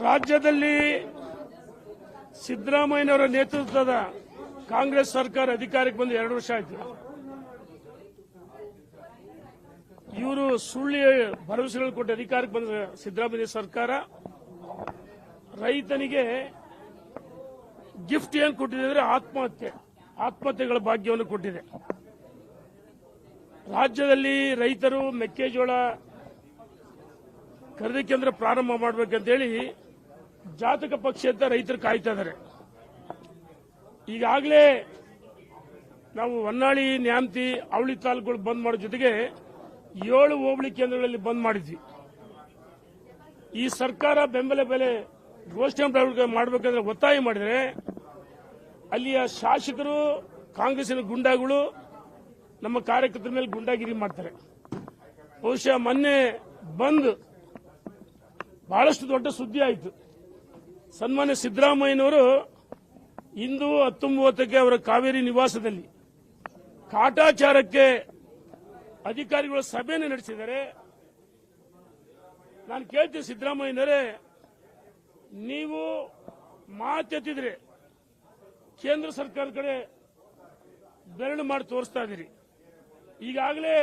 ರಾಜ್ಯದಲ್ಲಿ ಸಿದ್ದರಾಮಯ್ಯನವರ ನೇತೃತ್ವದ ಕಾಂಗ್ರೆಸ್ ಸರ್ಕಾರ ಅಧಿಕಾರಕ್ಕೆ ಬಂದು 2 ವರ್ಷ ಆಯಿತು. ಇವರು ಸುಳ್ಳು ಭರವಸೆಗಳು ಕೊಟ್ಟು ಅಧಿಕಾರಕ್ಕೆ ಬಂದ ಸಿದ್ದರಾಮಯ್ಯ ಸರ್ಕಾರ ರೈತನಿಗೆ ಗಿಫ್ಟ್ ಏನು ಕೊಟ್ಟಿದೆ ಅಂದರೆ ಆತ್ಮಹತ್ಯೆಗಳ ಭಾಗ್ಯವನ್ನು ಕೊಟ್ಟಿದೆ. ರಾಜ್ಯದಲ್ಲಿ ರೈತರು ಮೆಕ್ಕೆಜೋಳ ಖರೀದಿ ಕೇಂದ್ರ ಪ್ರಾರಂಭ ಮಾಡಬೇಕಂತೇಳಿ ಜಾತಕ ಪಕ್ಷ ಅಂತ ರೈತರು ಕಾಯ್ತಾ ಇದ್ದಾರೆ. ಈಗಾಗಲೇ ನಾವು ಹೊನ್ನಾಳಿ, ನ್ಯಾಮತಿ, ಅವಳಿ ತಾಲೂಕುಗಳು ಬಂದ್ ಮಾಡೋ ಜೊತೆಗೆ 7 ಹೋಬಳಿ ಕೇಂದ್ರಗಳಲ್ಲಿ ಬಂದ್ ಮಾಡಿದ್ವಿ. ಈ ಸರ್ಕಾರ ಬೆಂಬಲ ಬೆಲೆ ಘೋಷಣೆ ಮಾಡಬೇಕಂದ್ರೆ ಒತ್ತಾಯ ಮಾಡಿದರೆ ಅಲ್ಲಿಯ ಶಾಸಕರು ಕಾಂಗ್ರೆಸ್ಸಿನ ಗುಂಡಾಗಳು ನಮ್ಮ ಕಾರ್ಯಕರ್ತರ ಮೇಲೆ ಗುಂಡಾಗಿರಿ ಮಾಡ್ತಾರೆ. ಬಹುಶಃ ಮೊನ್ನೆ ಬಂದ್ ಬಹಳಷ್ಟು ದೊಡ್ಡ ಸುದ್ದಿ ಆಯಿತು. ಸನ್ಮಾನ್ಯ ಸಿದ್ದರಾಮಯ್ಯನವರು ಇಂದು 19ಕ್ಕೆ ಅವರ ಕಾವೇರಿ ನಿವಾಸದಲ್ಲಿ ಕಾಟಾಚಾರಕ್ಕೆ ಅಧಿಕಾರಿಗಳು ಸಭೆಯನ್ನು ನಡೆಸಿದ್ದಾರೆ. ನಾನು ಕೇಳ್ತೀನಿ, ಸಿದ್ದರಾಮಯ್ಯನವರೇ, ನೀವು ಮಾತೆತ್ತಿದ್ರೆ ಕೇಂದ್ರ ಸರ್ಕಾರದ ಕಡೆ ಬೆರಳು ಮಾಡಿ ತೋರಿಸ್ತಾ ಇದ್ದೀರಿ. ಈಗಾಗಲೇ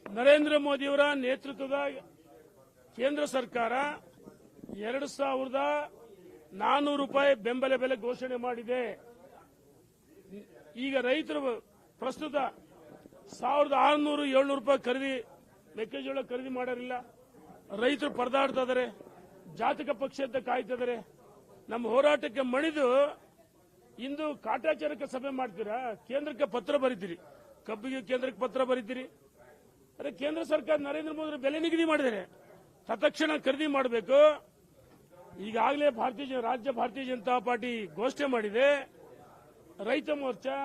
ನರೇಂದ್ರ ಮೋದಿಯವರ ನೇತೃತ್ವದ ಕೇಂದ್ರ ಸರ್ಕಾರ 2,400 ರೂಪಾಯಿ ಬೆಂಬಲ ಬೆಲೆ ಘೋಷಣೆ ಮಾಡಿದೆ. ಈಗ ರೈತರು ಪ್ರಸ್ತುತ 1,600-700 ರೂಪಾಯಿ ಮೆಕ್ಕೆಜೋಳ ಖರೀದಿ ಮಾಡೋರಿಲ್ಲ. ರೈತರು ಪರದಾಡ್ತಾ ಇದ್ದಾರೆ, ಜಾತಕ ಪಕ್ಷ ಅಂತ ಕಾಯ್ತಾ ಇದ್ದಾರೆ. ನಮ್ಮ ಹೋರಾಟಕ್ಕೆ ಮಣಿದು ಇಂದು ಕಾಟಾಚಾರಕ್ಕೆ ಸಭೆ ಮಾಡ್ತೀರಾ? ಕೇಂದ್ರಕ್ಕೆ ಪತ್ರ ಬರೀತೀರಿ, ಕಬ್ಬಿಗೆ ಕೇಂದ್ರಕ್ಕೆ ಪತ್ರ ಬರೀತೀರಿ. ಅದೇ ಕೇಂದ್ರ ಸರ್ಕಾರ ನರೇಂದ್ರ ಮೋದಿ ಬೆಲೆ ನಿಗದಿ ಮಾಡಿದ್ದಾರೆ, ತತ್ಕ್ಷಣ ಖರೀದಿ ಮಾಡಬೇಕು. ಈಗಾಗಲೇ ರಾಜ್ಯ ಭಾರತೀಯ ಜನತಾ ಪಾರ್ಟಿ ಘೋಷಣೆ ಮಾಡಿದೆ. ರೈತ ಮೋರ್ಚಾ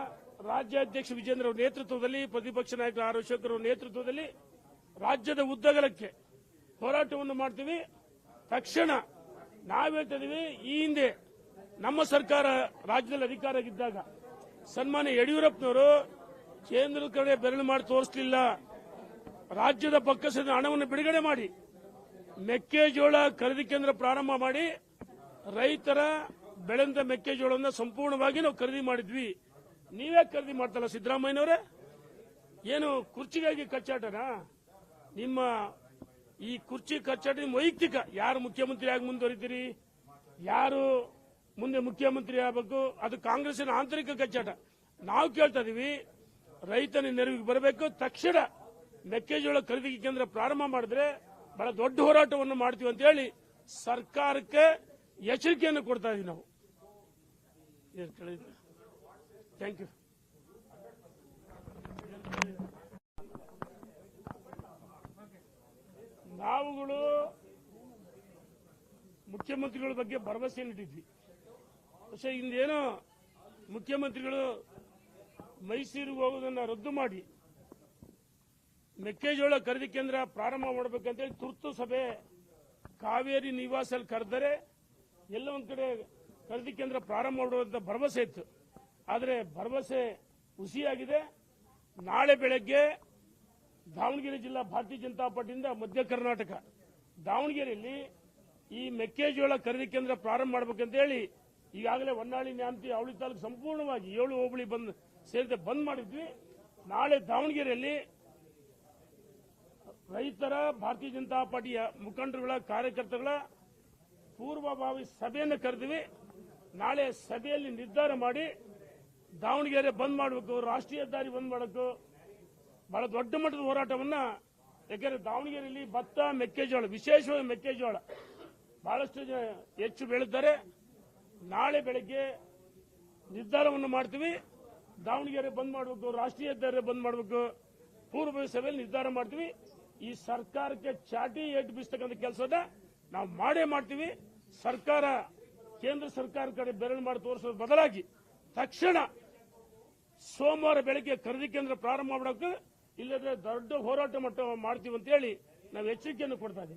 ರಾಜ್ಯಾಧ್ಯಕ್ಷ ವಿಜೇಂದ್ರ ಅವರ ನೇತೃತ್ವದಲ್ಲಿ, ಪ್ರತಿಪಕ್ಷ ನಾಯಕ ಆರ್ ಅಶೋಕರ್ ಅವರ ನೇತೃತ್ವದಲ್ಲಿ ರಾಜ್ಯದ ಉದ್ದಗಲಕ್ಕೆ ಹೋರಾಟವನ್ನು ಮಾಡ್ತೀವಿ. ತಕ್ಷಣ ನಾವು ಹೇಳ್ತಾ ಇದೀವಿ, ಈ ಹಿಂದೆ ನಮ್ಮ ಸರ್ಕಾರ ರಾಜ್ಯದಲ್ಲಿ ಅಧಿಕಾರ ಇದ್ದಾಗ ಸನ್ಮಾನ್ಯ ಯಡಿಯೂರಪ್ಪನವರು ಕೇಂದ್ರದ ಕಡೆ ಬೆರಳು ಮಾಡಿ ತೋರಿಸಲಿಲ್ಲ. ರಾಜ್ಯದ ಬೊಕ್ಕಸದ ಹಣವನ್ನು ಬಿಡುಗಡೆ ಮಾಡಿ ಮೆಕ್ಕೆಜೋಳ ಖರೀದಿ ಕೇಂದ್ರ ಪ್ರಾರಂಭ ಮಾಡಿ ರೈತರ ಬೆಳೆದ ಮೆಕ್ಕೆಜೋಳವನ್ನು ಸಂಪೂರ್ಣವಾಗಿ ನಾವು ಖರೀದಿ ಮಾಡಿದ್ವಿ. ನೀವೇ ಖರೀದಿ ಮಾಡ್ತಲ್ಲ ಸಿದ್ದರಾಮಯ್ಯನವರೇ? ಏನು ಕುರ್ಚಿಗಾಗಿ ಕಚ್ಚಾಟನಾ? ನಿಮ್ಮ ಈ ಕುರ್ಚಿ ಕಚ್ಚಾಟ ನಿಮ್ಮ ವೈಯಕ್ತಿಕ. ಯಾರು ಮುಖ್ಯಮಂತ್ರಿ ಆಗಿ ಮುಂದುವರಿತೀರಿ, ಯಾರು ಮುಂದೆ ಮುಖ್ಯಮಂತ್ರಿ ಆಗಬೇಕು, ಅದು ಕಾಂಗ್ರೆಸ್ಸಿನ ಆಂತರಿಕ ಕಚ್ಚಾಟ. ನಾವು ಕೇಳ್ತಾ ಇದೀವಿ, ರೈತನ ನೆರವಿಗೆ ಬರಬೇಕು. ತಕ್ಷಣ ಮೆಕ್ಕೆಜೋಳ ಖರೀದಿ ಕೇಂದ್ರ ಪ್ರಾರಂಭ ಮಾಡಿದ್ರೆ ಬಹಳ ದೊಡ್ಡ ಹೋರಾಟವನ್ನು ಮಾಡ್ತೀವಿ ಅಂತ ಹೇಳಿ ಸರ್ಕಾರಕ್ಕೆ ಎಚ್ಚರಿಕೆಯನ್ನು ಕೊಡ್ತಾ ಇದೀವಿ ನಾವು. Thank you. ನಾವುಗಳು ಮುಖ್ಯಮಂತ್ರಿಗಳ ಬಗ್ಗೆ ಭರವಸೆ ನೀಡಿದ್ವಿ. പക്ഷേ ಇಂದೇನೋ ಮುಖ್ಯಮಂತ್ರಿಗಳು ಮೈಸೂರಿಗೆ ಹೋಗೋದನ್ನು ರದ್ದು ಮಾಡಿ ಮೆಕ್ಕೆಜೋಳ ಖರೀದಿ ಕೇಂದ್ರ ಪ್ರಾರಂಭ ಮಾಡಬೇಕಂತೇಳಿ ತುರ್ತು ಸಭೆ ಕಾವೇರಿ ನಿವಾಸಲ್ಲಿ ಕರೆದರೆ ಎಲ್ಲ ಒಂದ್ ಕಡೆ ಖರೀದಿ ಕೇಂದ್ರ ಪ್ರಾರಂಭ ಮಾಡುವಂತ ಭರವಸೆ ಇತ್ತು. ಆದರೆ ಭರವಸೆ ಹುಸಿಯಾಗಿದೆ. ನಾಳೆ ಬೆಳಗ್ಗೆ ದಾವಣಗೆರೆ ಜಿಲ್ಲಾ ಭಾರತೀಯ ಜನತಾ ಪಾರ್ಟಿಯಿಂದ ಮಧ್ಯ ಕರ್ನಾಟಕ ದಾವಣಗೆರೆಯಲ್ಲಿ ಈ ಮೆಕ್ಕೆಜೋಳ ಖರೀದಿ ಕೇಂದ್ರ ಪ್ರಾರಂಭ ಮಾಡಬೇಕಂತ ಹೇಳಿ ಈಗಾಗಲೇ ಹೊನ್ನಾಳಿ, ನ್ಯಾಮತಿ, ಅವಳಿ ತಾಲೂಕು ಸಂಪೂರ್ಣವಾಗಿ 7 ಹೋಬಳಿ ಸೇರಿದಂತೆ ಬಂದ್ ಮಾಡಿದ್ವಿ. ನಾಳೆ ದಾವಣಗೆರೆಯಲ್ಲಿ ರೈತರ ಭಾರತೀಯ ಜನತಾ ಪಾರ್ಟಿಯ ಮುಖಂಡರುಗಳ, ಕಾರ್ಯಕರ್ತರುಗಳ ಪೂರ್ವಭಾವಿ ಸಭೆಯನ್ನು ಕರೆದಿವಿ. ನಾಳೆ ಸಭೆಯಲ್ಲಿ ನಿರ್ಧಾರ ಮಾಡಿ ದಾವಣಗೆರೆ ಬಂದ್ ಮಾಡಬೇಕು, ರಾಷ್ಟ್ರೀಯ ಹೆದ್ದಾರಿ ಬಂದ್ ಮಾಡಬೇಕು. ಬಹಳ ದೊಡ್ಡ ಮಟ್ಟದ ಹೋರಾಟವನ್ನ, ಯಾಕಂದ್ರೆ ದಾವಣಗೆರೆಯಲ್ಲಿ ಭತ್ತ, ಮೆಕ್ಕೆಜೋಳ, ವಿಶೇಷವಾಗಿ ಮೆಕ್ಕೆಜೋಳ ಬಹಳಷ್ಟು ಹೆಚ್ಚು ಬೆಳೆದಿದ್ದಾರೆ. ನಾಳೆ ಬೆಳಗ್ಗೆ ನಿರ್ಧಾರವನ್ನು ಮಾಡ್ತೀವಿ. ದಾವಣಗೆರೆ ಬಂದ್ ಮಾಡಬೇಕು, ರಾಷ್ಟ್ರೀಯ ಹೆದ್ದಾರಿ ಬಂದ್ ಮಾಡಬೇಕು, ಪೂರ್ವಭಾವಿ ಸಭೆಯಲ್ಲಿ ನಿರ್ಧಾರ ಮಾಡ್ತೀವಿ. ಈ ಸರ್ಕಾರಕ್ಕೆ ಚಾಟಿ ಏಟು ಬೀಸ್ತಕ್ಕಂಥ ಕೆಲಸದ ನಾವು ಮಾಡೇ ಮಾಡ್ತೀವಿ. ಸರ್ಕಾರ ಕೇಂದ್ರ ಸರ್ಕಾರ ಕಡೆ ಬೆರಳು ಮಾಡಿ ತೋರಿಸೋದ್ರ ಬದಲಾಗಿ ತಕ್ಷಣ ಸೋಮವಾರ ಬೆಳಗ್ಗೆ ಖರೀದಿ ಕೇಂದ್ರ ಪ್ರಾರಂಭ ಮಾಡಬೇಕು, ಇಲ್ಲದ್ರೆ ದೊಡ್ಡ ಹೋರಾಟ ಮಾಡ್ತೀವಿ ಅಂತ ಹೇಳಿ ನಾವು ಎಚ್ಚರಿಕೆಯನ್ನು ಕೊಡ್ತಾ ಇದ್ದೀವಿ.